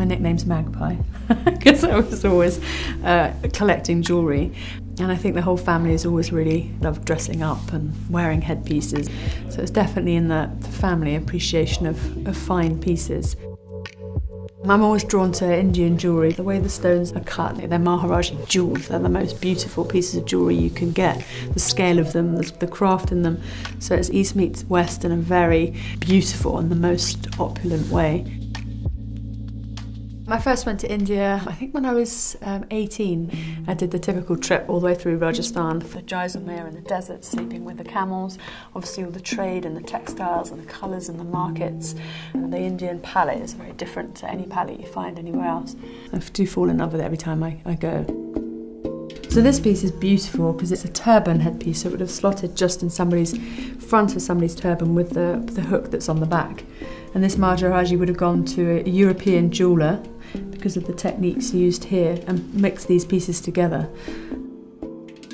nickname's Magpie, because I was always collecting jewellery. And I think the whole family has always really loved dressing up and wearing headpieces. So it's definitely in the family appreciation of fine pieces. I'm always drawn to Indian jewellery. The way the stones are cut, they're Maharajas jewels. They're the most beautiful pieces of jewellery you can get. The scale of them, the craft in them. So it's East meets West in a very beautiful and the most opulent way. I first went to India, I think when I was 18. I did the typical trip all the way through Rajasthan, the Jaisalmer in the desert, sleeping with the camels, obviously all the trade and the textiles and the colours and the markets. And the Indian palette is very different to any palette you find anywhere else. I do fall in love with it every time I go. So this piece is beautiful because it's a turban headpiece, so it would have slotted just in somebody's front of somebody's turban with the hook that's on the back. And this Maharaji would have gone to a European jeweller because of the techniques used here and mixed these pieces together.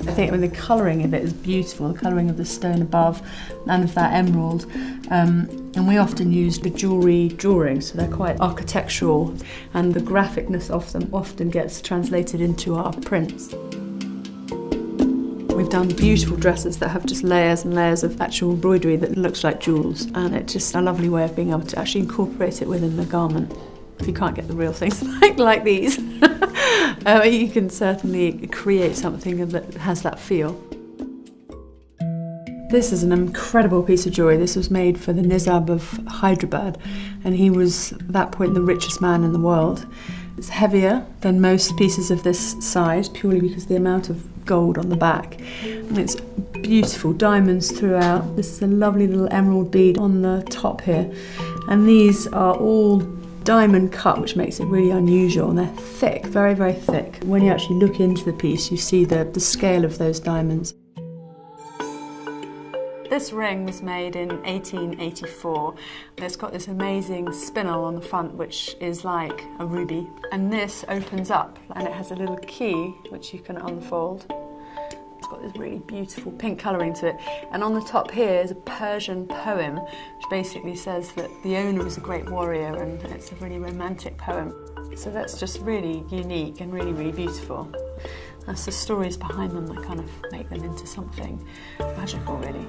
I think the colouring of it is beautiful, the colouring of the stone above and of that emerald. And we often use the jewellery drawings, so they're quite architectural, and the graphicness of them often gets translated into our prints. We've done beautiful dresses that have just layers and layers of actual embroidery that looks like jewels, and it's just a lovely way of being able to actually incorporate it within the garment. If you can't get the real things like these, you can certainly create something that has that feel. This is an incredible piece of jewellery. This was made for the Nizam of Hyderabad, and he was at that point the richest man in the world. It's heavier than most pieces of this size, purely because of the amount of gold on the back. And it's beautiful, diamonds throughout. This is a lovely little emerald bead on the top here. And these are all diamond cut, which makes it really unusual, and they're thick, very, very thick. When you actually look into the piece, you see the scale of those diamonds. This ring was made in 1884. It's got this amazing spinel on the front, which is like a ruby. And this opens up, and it has a little key, which you can unfold. It's got this really beautiful pink colouring to it. And on the top here is a Persian poem, which basically says that the owner was a great warrior, and it's a really romantic poem. So that's just really unique and really, really beautiful. That's the stories behind them that kind of make them into something magical, really.